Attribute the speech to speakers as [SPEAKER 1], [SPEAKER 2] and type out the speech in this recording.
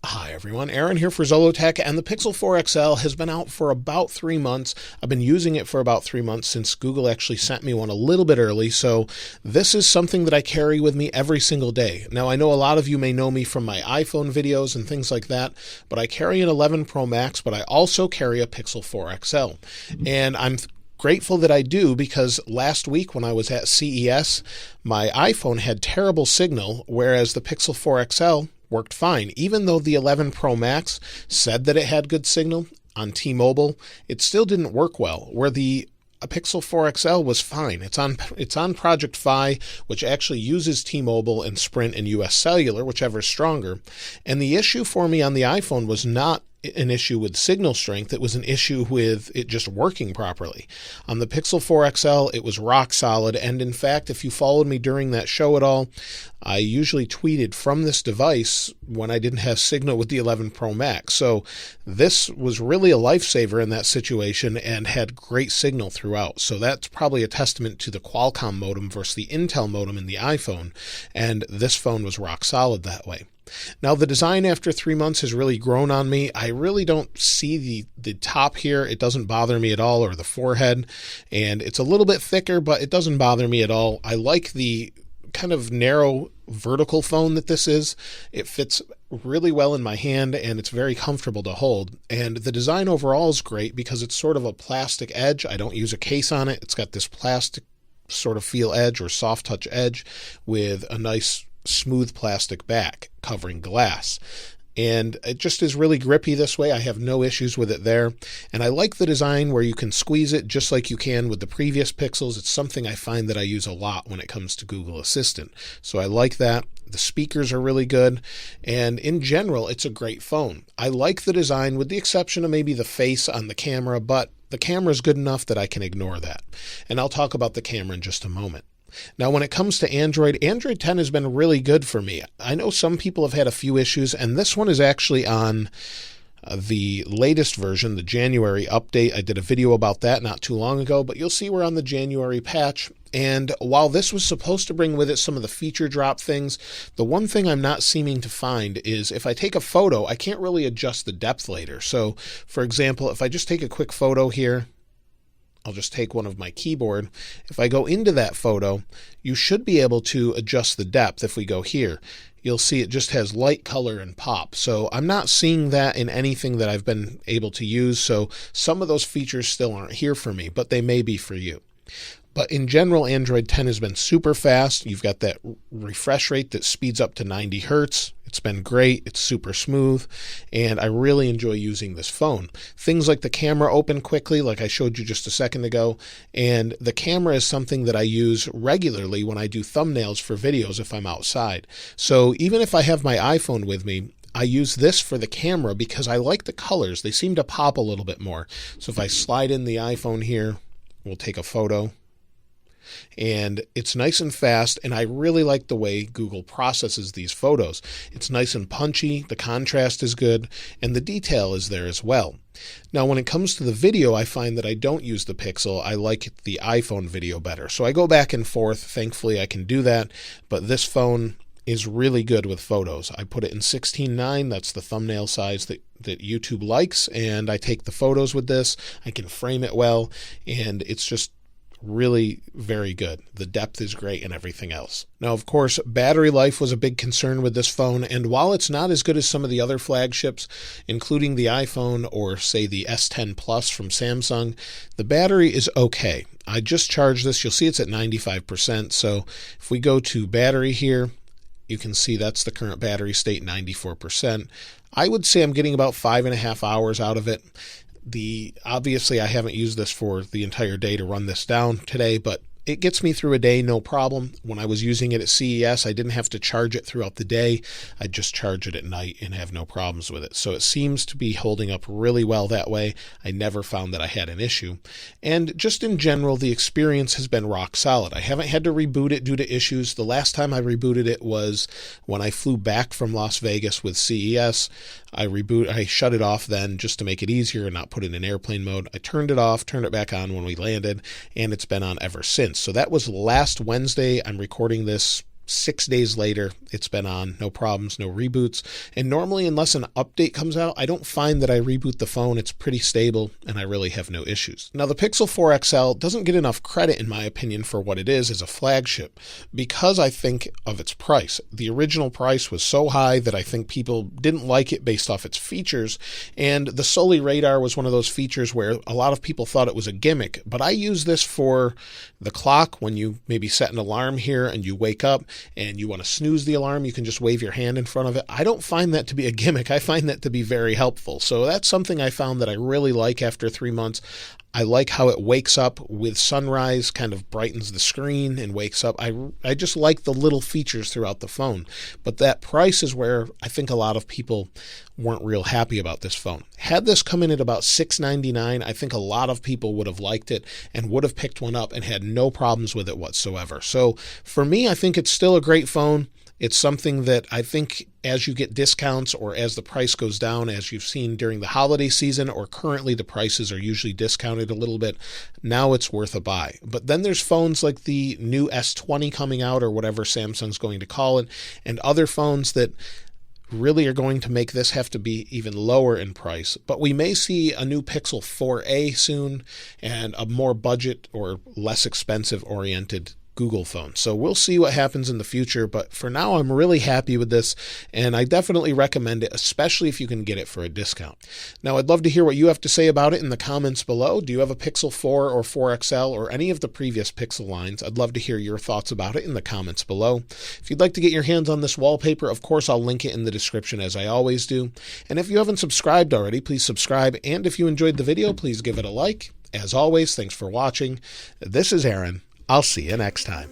[SPEAKER 1] Hi everyone, Aaron here for Zollotech, and the Pixel 4 XL has been out for about 3 months. I've been using it for about 3 months since Google actually sent me one a little bit early, so this is something that I carry with me every single day. Now I know a lot of you may know me from my iPhone videos and things like that, but I carry an 11 Pro Max, but I also carry a Pixel 4 XL. And I'm grateful that I do, because last week when I was at CES, my iPhone had terrible signal, whereas the Pixel 4 XL worked fine. Even though the 11 Pro Max said that it had good signal on T-Mobile, it still didn't work well, where the Pixel 4 XL was fine. It's on Project Fi, which actually uses T-Mobile and Sprint and US Cellular, whichever is stronger. And the issue for me on the iPhone was not an issue with signal strength, it was an issue with it just working properly. On the Pixel 4 XL, it was rock solid, and in fact, if you followed me during that show at all, I usually tweeted from this device when I didn't have signal with the 11 Pro Max. So this was really a lifesaver in that situation and had great signal throughout. So that's probably a testament to the Qualcomm modem versus the Intel modem in the iPhone, and this phone was rock solid that way. Now the design after 3 months has really grown on me. I really don't see the top here. It doesn't bother me at all, or the forehead, and it's a little bit thicker, but it doesn't bother me at all. I like the kind of narrow vertical phone that this is. It fits really well in my hand and it's very comfortable to hold. And the design overall is great because it's sort of a plastic edge. I don't use a case on it. It's got this plastic sort of feel edge or soft touch edge with a nice smooth plastic back covering glass. And it just is really grippy this way. I have no issues with it there. And I like the design where you can squeeze it just like you can with the previous Pixels. It's something I find that I use a lot when it comes to Google Assistant. So I like that. The speakers are really good. And in general, it's a great phone. I like the design with the exception of maybe the face on the camera, but the camera is good enough that I can ignore that. And I'll talk about the camera in just a moment. Now, when it comes to Android 10 has been really good for me. I know some people have had a few issues, and this one is actually on the latest version, the January update. I did a video about that not too long ago, but you'll see we're on the January patch. And while this was supposed to bring with it some of the feature drop things, the one thing I'm not seeming to find is if I take a photo, I can't really adjust the depth later. So, for example, if I just take a quick photo here, I'll just take one of my keyboard. If I go into that photo, you should be able to adjust the depth. If we go here, you'll see it just has light, color, and pop. So I'm not seeing that in anything that I've been able to use. So some of those features still aren't here for me, but they may be for you. But in general, Android 10 has been super fast. You've got that refresh rate that speeds up to 90 Hertz. It's been great. It's super smooth. And I really enjoy using this phone. Things like the camera open quickly, like I showed you just a second ago. And the camera is something that I use regularly when I do thumbnails for videos if I'm outside. So even if I have my iPhone with me, I use this for the camera because I like the colors. They seem to pop a little bit more. So if I slide in the iPhone here, we'll take a photo. And it's nice and fast, and I really like the way Google processes these photos. It's nice and punchy, the contrast is good, and the detail is there as well. Now, when it comes to the video, I find that I don't use the Pixel. I like the iPhone video better. So I go back and forth. Thankfully, I can do that, but this phone is really good with photos. I put it in 16:9. That's the thumbnail size that YouTube likes, and I take the photos with this. I can frame it well, and it's just really very good. The depth is great and everything else. Now, of course, battery life was a big concern with this phone, and while it's not as good as some of the other flagships, including the iPhone or say the S10 Plus from Samsung, the battery is okay. I just charged this. You'll see it's at 95%. So if we go to battery here, you can see that's the current battery state, 94%. I would say I'm getting about 5.5 hours out of it. Obviously, I haven't used this for the entire day to run this down today, but it gets me through a day, no problem. When I was using it at CES, I didn't have to charge it throughout the day. I just charge it at night and have no problems with it. So it seems to be holding up really well that way. I never found that I had an issue. And just in general, the experience has been rock solid. I haven't had to reboot it due to issues. The last time I rebooted it was when I flew back from Las Vegas with CES. I shut it off then just to make it easier and not put it in airplane mode. I turned it off, turned it back on when we landed, and it's been on ever since. So that was last Wednesday. I'm recording this 6 days later, it's been on, no problems, no reboots. And normally, unless an update comes out, I don't find that I reboot the phone. It's pretty stable and I really have no issues. Now, the Pixel 4 XL doesn't get enough credit, in my opinion, for what it is as a flagship because I think of its price. The original price was so high that I think people didn't like it based off its features. And the Soli radar was one of those features where a lot of people thought it was a gimmick. But I use this for the clock when you maybe set an alarm here and you wake up and you want to snooze the alarm, you can just wave your hand in front of it. I don't find that to be a gimmick. I find that to be very helpful. So that's something I found that I really like after 3 months. I like how it wakes up with sunrise, kind of brightens the screen and wakes up. I just like the little features throughout the phone. But that price is where I think a lot of people weren't real happy about this phone. Had this come in at about $699, I think a lot of people would have liked it and would have picked one up and had no problems with it whatsoever. So for me, I think it's still a great phone. It's something that I think as you get discounts or as the price goes down, as you've seen during the holiday season, or currently the prices are usually discounted a little bit, now it's worth a buy. But then there's phones like the new S20 coming out, or whatever Samsung's going to call it, and other phones that really are going to make this have to be even lower in price. But we may see a new Pixel 4a soon and a more budget or less expensive oriented Google phone. So we'll see what happens in the future, but for now I'm really happy with this and I definitely recommend it, especially if you can get it for a discount. Now I'd love to hear what you have to say about it in the comments below. Do you have a Pixel 4 or 4 XL or any of the previous Pixel lines? I'd love to hear your thoughts about it in the comments below. If you'd like to get your hands on this wallpaper, of course I'll link it in the description as I always do. And if you haven't subscribed already, please subscribe, and if you enjoyed the video, please give it a like. As always, thanks for watching. This is Aaron. I'll see you next time.